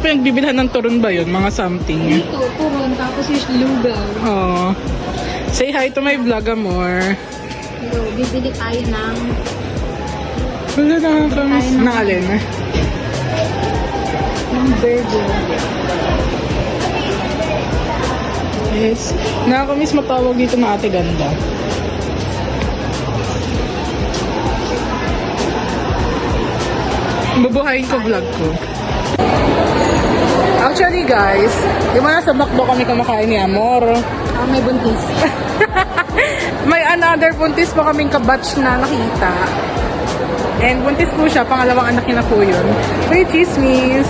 pinagbibilhan ng turon ba yun? Mga something. Dito, turon, tapos yung lugaw. Oh. Say hi to my vlog, amor. Hello, bibili tayo ng... Wala nakakamiss. Ng- Na alin? ng burger. Yes. Nakakamiss matawag dito na ate ganda. Bubuhayin ko vlog ko. Actually guys, di ba nasa McDo kami kumakain ni Amor? May buntis. May another buntis pa kaming kabatch na nakita. And buntis po siya, pangalawang anak niya na po yun. May chismis.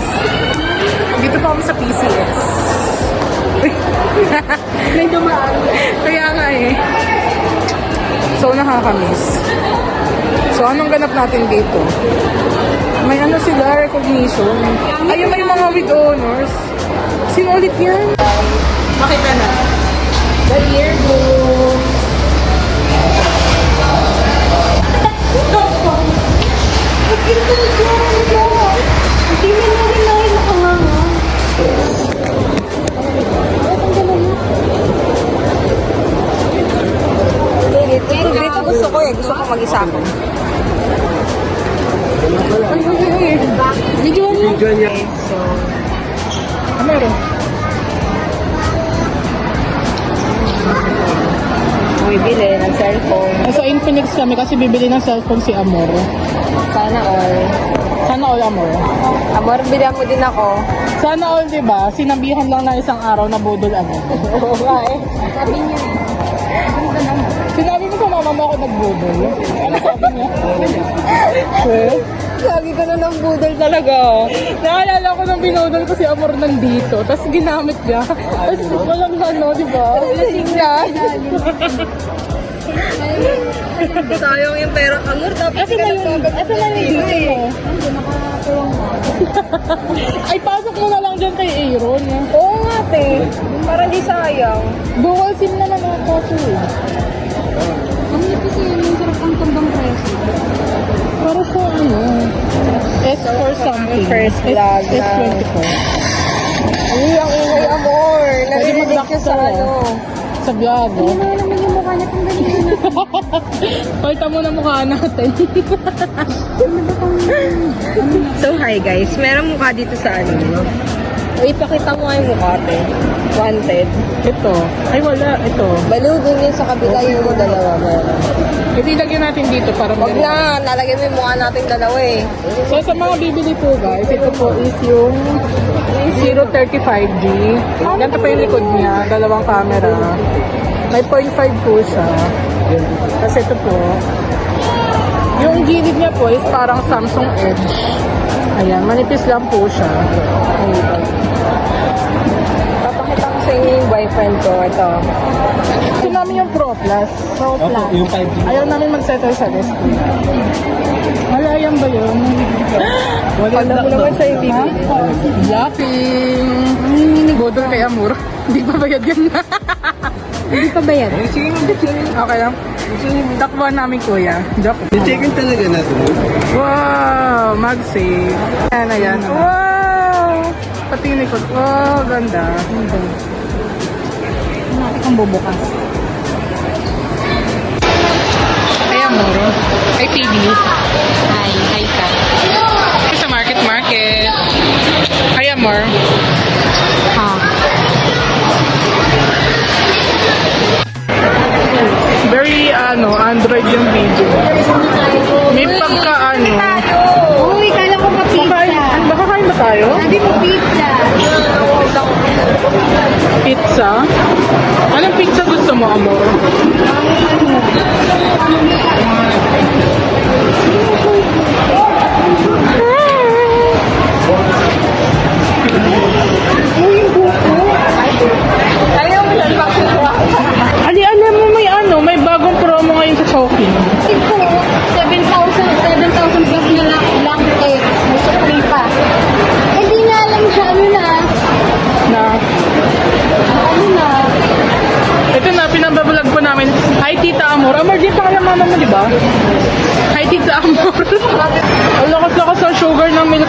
Dito pa kami sa PCS. May dumaan. Kaya nga eh. So nakakamiss. So anong ganap natin dito? May ano sila, recognition. Ayun, may mga with honors. Sino ulit yan? Makita na. The yearbook. Hindi mo na rin na rin nakanganga. Dito gusto ko eh. Gusto ko mag-isa ko. Video niya. So, Meron. bumibili ng cellphone. Sa Infinix kami kasi bibili ng cellphone si Amor. Sana all. Sana all, Amor. Amor, bilang mo din ako. Sana all, di ba? Sinabihan lang na isang araw na budol agad. Oo nga eh. Sabi niya eh. Sinabi mo sa mama mo ako nagbudol. Ano sabi niya? Sabi ko na ng budol talaga. Naalala ko nang binudol ko si Amor nandito. Tapos ginamit niya. Tapos walang ano, di ba? Lasing na. Sayang yung pera. Amor, dapat Asa na yun? Asa na yun dito mo? Hindi, nakatulong na. Ay, pasok mo na lang dyan kay Aaron. Oo nga, te. Parang di sayang. Dual SIM na lang ako eh. Ang nipis yun, yung sarap ang tumbang preso. Para sa ano? S for something. First vlog na. S24. Ay, ang ingay, Amor. Narinig mag-back ko sa to. ano. Sa vlog. Hindi na naman yung mukha na tanggalin na. Pakita mo na mukha natin. So, hi guys. Merong mukha dito sa ano. O, ipakita mo nga yung mukha, te. Wanted. Ito. Ay, wala. Ito. Baliw din yun sa kabila yung dalawa. Meron. Ito ilagyan natin dito para Huwag mag- na. Nalagyan mo yung mukha natin dalawa eh. So, sa mga bibili po guys, ito po is yung 035G. Ganito pa yung likod niya. Dalawang camera. May 0.5 po siya. Kasi ito po. Yung gilid niya po is parang Samsung Edge. Ayan, manipis lang po siya. Ayan. Papakita ko sa inyo yung boyfriend ko. Ito. Ito namin yung Pro Plus. Pro Plus. Yung 5G. Ayaw namin mag-settle sa list. Malayan ba yun? Pagda mo naman siya yung Ha? bibili. Yapping! Bodol kay Amor. Hindi pa bayad yan. Hindi pa ba yan? Okay lang. Takbuhan namin kuya. Joke. Chicken talaga natin. Wow! Mag-save. Ayan, ayan. Wow! Pati yung likod. Wow, ganda. Natin kang bubukas. Ay, Amor. Ay, TV. Hi ka. Sa market. Ay, Amor. Ha? Very, Android yung video. May pagka, Uy, kala ko pa-pizza. Makakain ba tayo? Sabi mo pizza. Pizza? Anong pizza gusto mo, Amor? Ayaw mo lang Ali, alam mo may bagong promo ngayon sa Shopee. Ito, 7,000 plus na lang eh. May free pa. Eh, di nga alam siya, ano na. Ito na, pinambablog po namin. Hi, Tita Amor. Amor, di pa kaya mama mo, di ba? Hi, Tita Amor. Ang lakas-lakas ng sugar ng milk